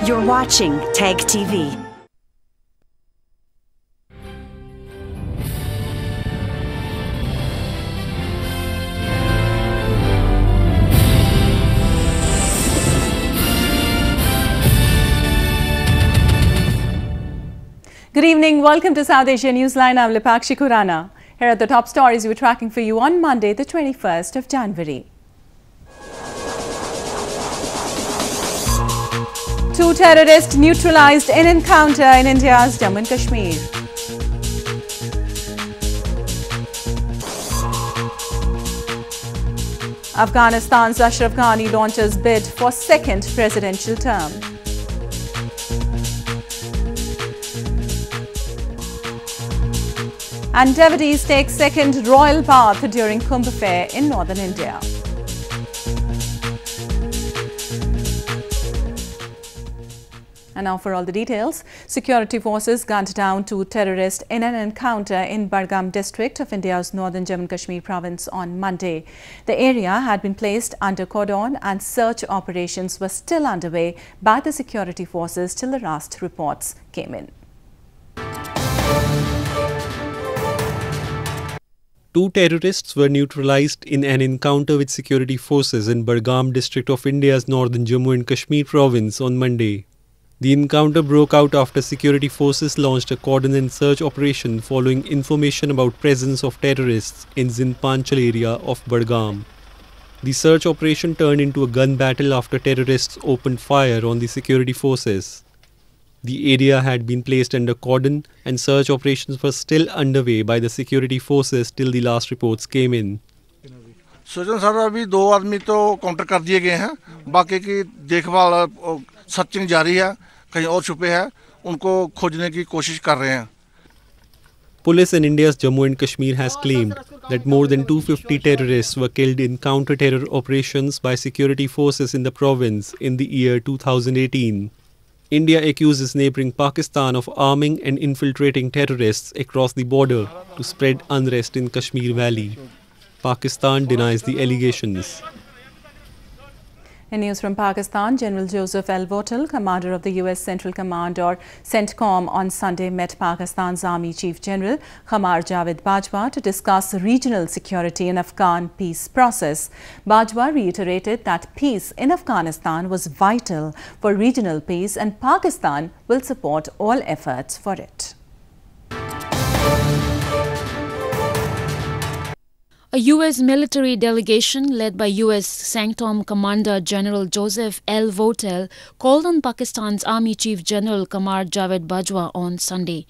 You're watching TAG TV. Good evening. Welcome to South Asia Newsline. I'm Lipakshi Khurana. Here are the top stories we're tracking for you on Monday, the 21st of January. 2 terrorists neutralized in encounter in India's Jammu and Kashmir. Afghanistan's Ashraf Ghani launches bid for second presidential term. And devotees take second royal bath during Kumbh Fair in northern India. And now for all the details. Security forces gunned down 2 terrorists in an encounter in Budgam district of India's northern Jammu and Kashmir province on Monday. The area had been placed under cordon and search operations were still underway by the security forces till the last reports came in. 2 terrorists were neutralized in an encounter with security forces in Budgam district of India's northern Jammu and Kashmir province on Monday. The encounter broke out after security forces launched a cordon and search operation following information about presence of terrorists in Zinpanchal area of Budgam. The search operation turned into a gun battle after terrorists opened fire on the security forces. The area had been placed under cordon and search operations were still underway by the security forces till the last reports came in. सृजन sir अभी 2 आदमी तो counter कर दिए गए हैं, बाकी की देखभाल सर्चिंग जारी है, कहीं और छुपे हैं, उनको खोजने की कोशिश कर रहे हैं. Police in India's Jammu and Kashmir has claimed that more than 250 terrorists were killed in counter-terror operations by security forces in the province in the year 2018. India accuses neighbouring Pakistan of arming and infiltrating terrorists across the border to spread unrest in Kashmir Valley. Pakistan denies the allegations. In news from Pakistan, General Joseph L. Votel, commander of the U.S. Central Command or CENTCOM, on Sunday met Pakistan's Army Chief General Qamar Javed Bajwa to discuss regional security and Afghan peace process. Bajwa reiterated that peace in Afghanistan was vital for regional peace and Pakistan will support all efforts for it. A U.S. military delegation led by U.S. CENTCOM Commander General Joseph L. Votel called on Pakistan's Army Chief General Qamar Javed Bajwa on Sunday.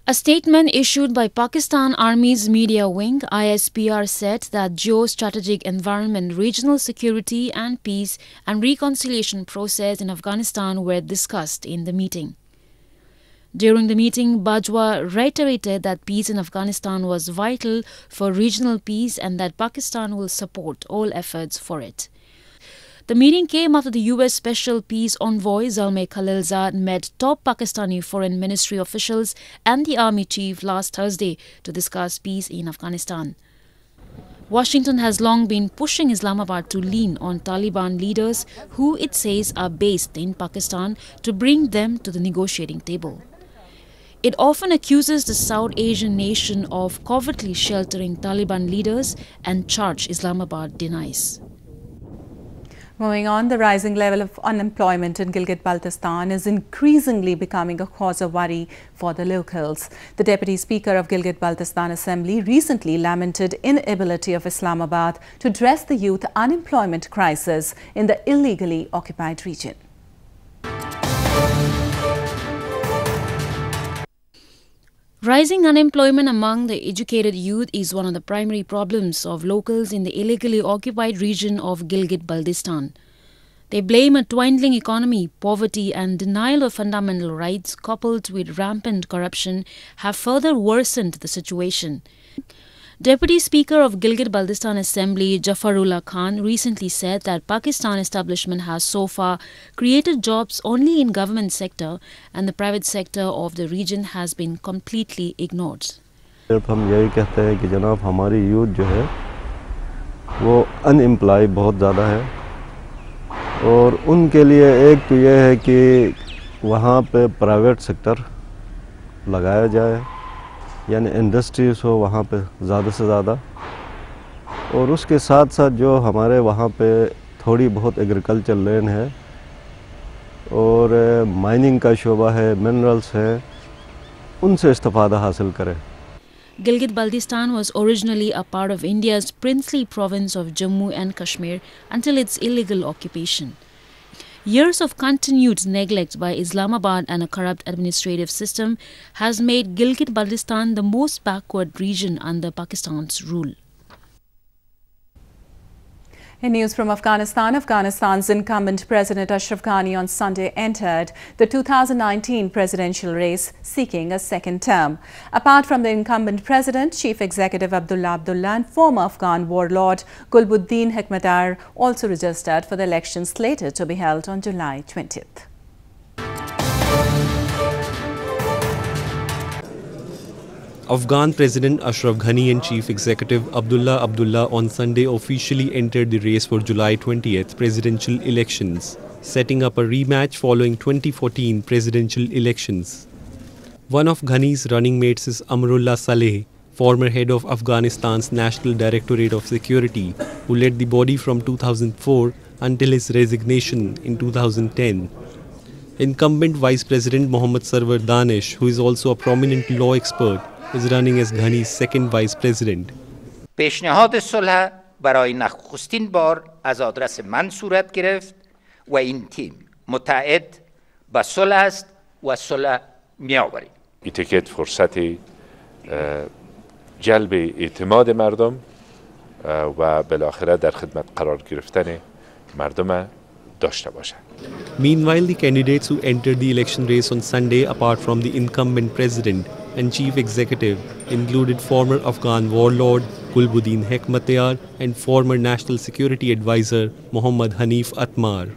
A statement issued by Pakistan Army's media wing, ISPR, said that geostrategic environment, regional security and peace and reconciliation process in Afghanistan were discussed in the meeting. During the meeting, Bajwa reiterated that peace in Afghanistan was vital for regional peace and that Pakistan will support all efforts for it. The meeting came after the U.S. Special Peace Envoy Zalmay Khalilzad met top Pakistani foreign ministry officials and the army chief last Thursday to discuss peace in Afghanistan. Washington has long been pushing Islamabad to lean on Taliban leaders who it says are based in Pakistan to bring them to the negotiating table. It often accuses the South Asian nation of covertly sheltering Taliban leaders and charge Islamabad denies. Moving on, the rising level of unemployment in Gilgit-Baltistan is increasingly becoming a cause of worry for the locals. The Deputy Speaker of Gilgit-Baltistan Assembly recently lamented inability of Islamabad to address the youth unemployment crisis in the illegally occupied region. Rising unemployment among the educated youth is one of the primary problems of locals in the illegally occupied region of Gilgit-Baltistan. They blame a dwindling economy, poverty and denial of fundamental rights coupled with rampant corruption have further worsened the situation. Deputy Speaker of Gilgit-Baltistan Assembly Jafarullah Khan recently said that Pakistan establishment has so far created jobs only in government sector and the private sector of the region has been completely ignored. हम यही कहते हैं कि जनाब हमारी youth जो है वो अनएम्प्लॉय बहुत ज़्यादा है और उनके लिए एक तो ये है कि वहाँ पे प्राइवेट सेक्टर लगाया जाए, यानी इंडस्ट्रीज़ हो वहाँ पे ज़्यादा से ज़्यादा, और उसके साथ साथ जो हमारे वहाँ पे थोड़ी बहुत एग्रीकल्चर लैंड है और माइनिंग का शोबा है, मिनरल्स है, उनसे इस्तेफादा हासिल करें। Gilgit-Baltistan was originally a part of India's princely province of Jammu and Kashmir until its illegal occupation. Years of continued neglect by Islamabad and a corrupt administrative system has made Gilgit-Baltistan the most backward region under Pakistan's rule. In news from Afghanistan, Afghanistan's incumbent President Ashraf Ghani on Sunday entered the 2019 presidential race seeking a second term. Apart from the incumbent president, Chief Executive Abdullah Abdullah and former Afghan warlord Gulbuddin Hekmatyar also registered for the elections slated to be held on July 20th. Afghan President Ashraf Ghani and Chief Executive Abdullah Abdullah on Sunday officially entered the race for July 20th presidential elections, setting up a rematch following 2014 presidential elections. One of Ghani's running mates is Amrullah Saleh, former head of Afghanistan's National Directorate of Security, who led the body from 2004 until his resignation in 2010. Incumbent Vice President Mohammad Sarwar Danish, who is also a prominent law expert, is running as Ghani's second vice president. پیشنهاد صلح برای نخستین بار از آدرس من صورت گرفت و این تیم متعهد به صلح است و صلح می‌آوریم. ایتیکت فرصت جلب اعتماد مردم و بالاخره در خدمت قرار گرفتن مردم داشته باشند. Meanwhile, the candidates who entered the election race on Sunday, apart from the incumbent president and chief executive, included former Afghan warlord Gulbuddin Hekmatyar and former National Security Advisor Mohammad Hanif Atmar.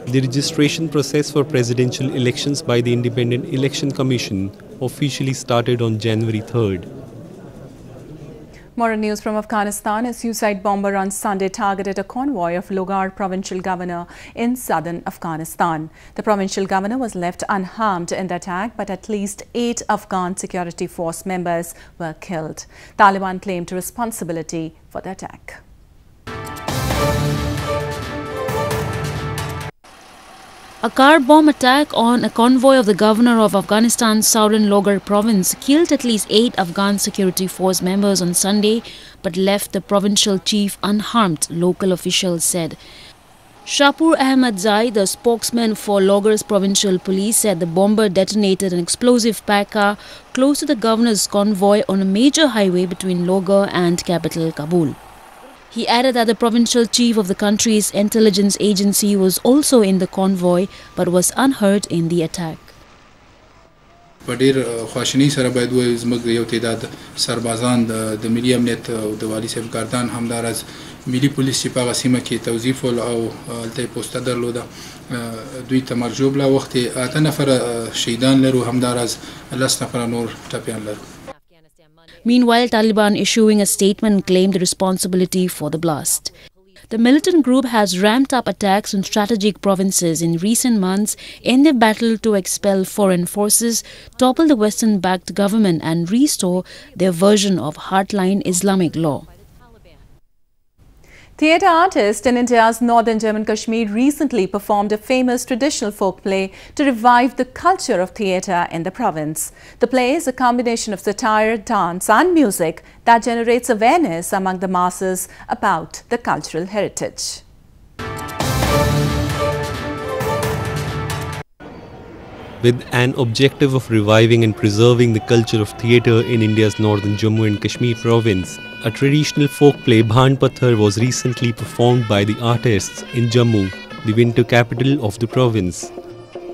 The registration process for presidential elections by the Independent Election Commission officially started on January 3rd. More news from Afghanistan. A suicide bomber on Sunday targeted a convoy of Logar provincial governor in southern Afghanistan. The provincial governor was left unharmed in the attack, but at least 8 Afghan security force members were killed. Taliban claimed responsibility for the attack. A car bomb attack on a convoy of the governor of Afghanistan's southern Logar province killed at least 8 Afghan security force members on Sunday, but left the provincial chief unharmed, local officials said. Shapur Ahmad Zai, the spokesman for Logar's provincial police, said the bomber detonated an explosive pack car close to the governor's convoy on a major highway between Logar and capital Kabul. He added that the provincial chief of the country's intelligence agency was also in the convoy but was unhurt in the attack. ډېر خواشینۍ سره باید وایو زموږ یو تعداد سربازان د ملي امنیت او د والي صاحب ګاردان همداراز ملي پولیس چې په هغه سیمه کې توظیف ول او هلته یې پوسته درلوده دوی ته مرجوب لا وخت یې 8 نفره شهیدان لرو همداراز 10 نفره نور ټپیان لرو. Meanwhile, Taliban issuing a statement claimed responsibility for the blast. The militant group has ramped up attacks on strategic provinces in recent months in their battle to expel foreign forces, topple the Western-backed government and restore their version of hardline Islamic law. Theatre artists in India's northern Jammu and Kashmir recently performed a famous traditional folk play to revive the culture of theatre in the province. The play is a combination of satire, dance and music that generates awareness among the masses about the cultural heritage. With an objective of reviving and preserving the culture of theatre in India's northern Jammu and Kashmir province, a traditional folk play Bhan Pathar was recently performed by the artists in Jammu, the winter capital of the province.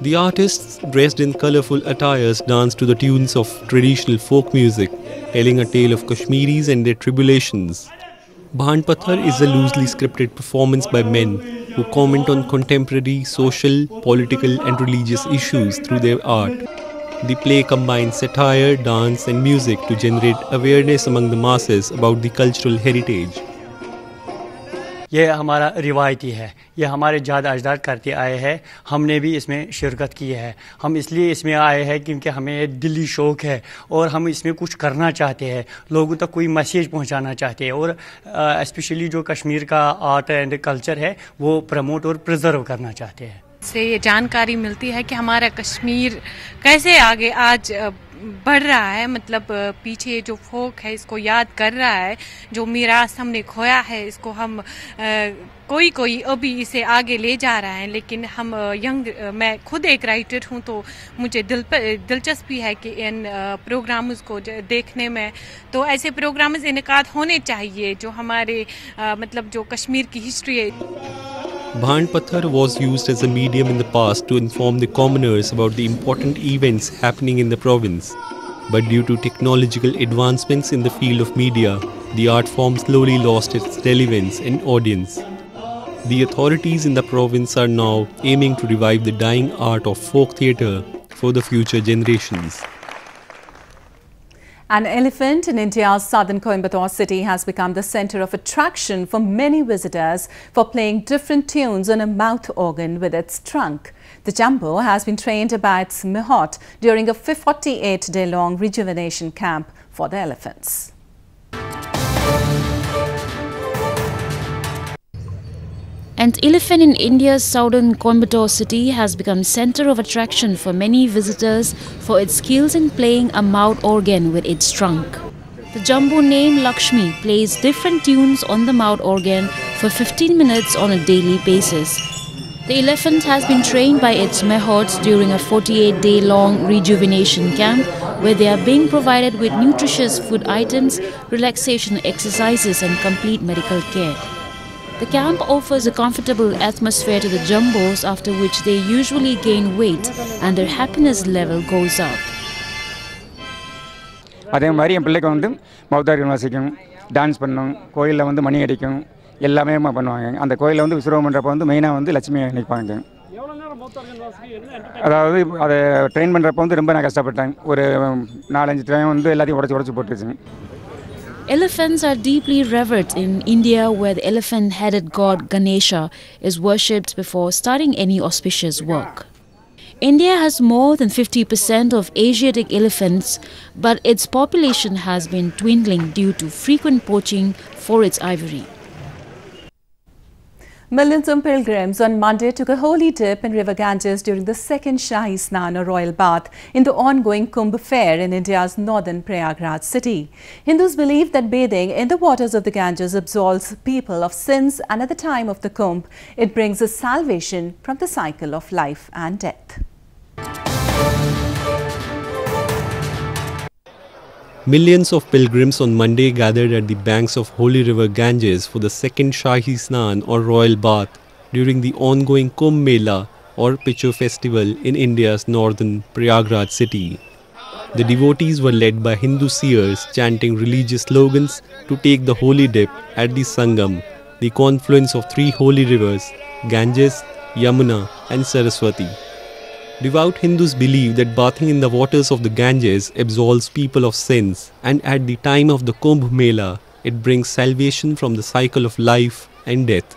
The artists, dressed in colourful attires, danced to the tunes of traditional folk music, telling a tale of Kashmiris and their tribulations. Bhan Pathar is a loosely scripted performance by men who comment on contemporary social, political and religious issues through their art. The play combines satire, dance and music to generate awareness among the masses about the cultural heritage. ये हमारा रिवायती है, ये हमारे जाद अजदाद करते आए हैं, हमने भी इसमें शिरकत की है। हम इसलिए इसमें आए हैं क्योंकि हमें दिली शौक़ है और हम इसमें कुछ करना चाहते हैं, लोगों तक कोई मैसेज पहुंचाना चाहते हैं और स्पेशली जो कश्मीर का आर्ट एंड कल्चर है वो प्रमोट और प्रिजर्व करना चाहते हैं। से ये जानकारी मिलती है कि हमारा कश्मीर कैसे आगे आज बढ़ रहा है, मतलब पीछे जो फोक है इसको याद कर रहा है, जो मीरास हमने खोया है इसको हम कोई अभी इसे आगे ले जा रहा है। लेकिन हम मैं खुद एक राइटर हूँ तो मुझे दिलचस्पी है कि इन प्रोग्राम्स को देखने में, तो ऐसे प्रोग्राम्स इनेकाद होने चाहिए जो हमारे मतलब जो कश्मीर की हिस्ट्री है। Bhand Pathar was used as a medium in the past to inform the commoners about the important events happening in the province. But due to technological advancements in the field of media, the art form slowly lost its relevance and audience. The authorities in the province are now aiming to revive the dying art of folk theatre for the future generations. An elephant in India's southern Coimbatore city has become the center of attraction for many visitors for playing different tunes on a mouth organ with its trunk. The jumbo has been trained by its mehot during a 48-day-long rejuvenation camp for the elephants. An elephant in India's southern Coimbatore city has become center of attraction for many visitors for its skills in playing a mouth organ with its trunk. The jumbo named Lakshmi plays different tunes on the mouth organ for 15 minutes on a daily basis. The elephant has been trained by its mehots during a 48-day-long rejuvenation camp where they are being provided with nutritious food items, relaxation exercises and complete medical care. The camp offers a comfortable atmosphere to the jumbos, after which they usually gain weight and their happiness level goes up. அதே மாதிரி என் பிள்ளைக்கு வந்து மௌத்தாரியம் வாசிக்கும், dance பண்ணும், கோயிலில் வந்து மணி அடிக்கும், எல்லாமே பண்ணுவாங்க. அந்த கோயிலில் வந்து விஸ்வரூபம் பண்ணுறப்ப வந்து மெயினாக வந்து லட்சுமியை நிற்பாங்க. அதாவது அதை ட்ரெயின் பண்ணுறப்ப வந்து ரொம்ப நான் கஷ்டப்பட்டேன். ஒரு 4-5 டைம் வந்து எல்லாத்தையும் உடச்சி போட்டுருச்சுங்க. Elephants are deeply revered in India, where the elephant-headed god Ganesha is worshipped before starting any auspicious work. India has more than 50% of Asiatic elephants, but its population has been dwindling due to frequent poaching for its ivory. Millions of pilgrims on Monday took a holy dip in River Ganges during the second Shahi Snan or royal bath in the ongoing Kumbh fair in India's northern Prayagraj city. Hindus believe that bathing in the waters of the Ganges absolves people of sins, and at the time of the Kumbh, it brings us salvation from the cycle of life and death. Millions of pilgrims on Monday gathered at the banks of holy river Ganges for the second Shahi Snan or royal bath during the ongoing Kumbh Mela or Pichu festival in India's northern Prayagraj city. The devotees were led by Hindu seers chanting religious slogans to take the holy dip at the Sangam, the confluence of 3 holy rivers, Ganges, Yamuna and Saraswati. Devout Hindus believe that bathing in the waters of the Ganges absolves people of sins, and at the time of the Kumbh Mela, it brings salvation from the cycle of life and death.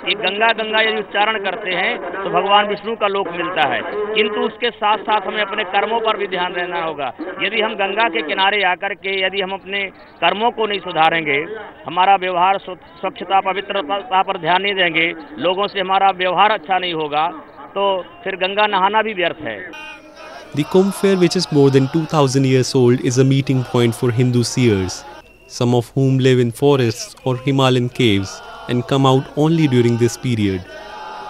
ये गंगा गंगा यदि उच्चारण करते हैं तो भगवान विष्णु का लोक मिलता है, किंतु उसके साथ साथ हमें अपने कर्मों पर भी ध्यान देना होगा। यदि हम गंगा के किनारे आकर के यदि हम अपने कर्मों को नहीं सुधारेंगे, हमारा व्यवहार स्वच्छता पवित्रता पर ध्यान नहीं देंगे, लोगों से हमारा व्यवहार अच्छा नहीं होगा, तो फिर गंगा नहाना भी व्यर्थ है। The Kumbh fair, which is more than 2000 years old, is a meeting point for Hindu seers, some of whom live in forests or Himalayan caves and come out only during this period.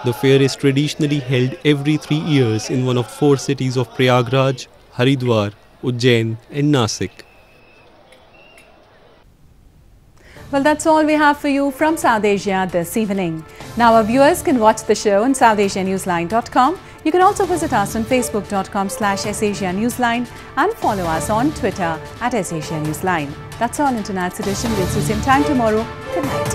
The fair is traditionally held every 3 years in one of 4 cities of Prayagraj, Haridwar, Ujjain and Nasik. Well, that's all we have for you from South Asia this evening. Now our viewers can watch the show on SouthAsiaNewsline.com. You can also visit us on Facebook.com/SAsiaNewsline and follow us on Twitter @SAsiaNewsline. That's all in tonight's edition. We'll see you same time tomorrow. Good night.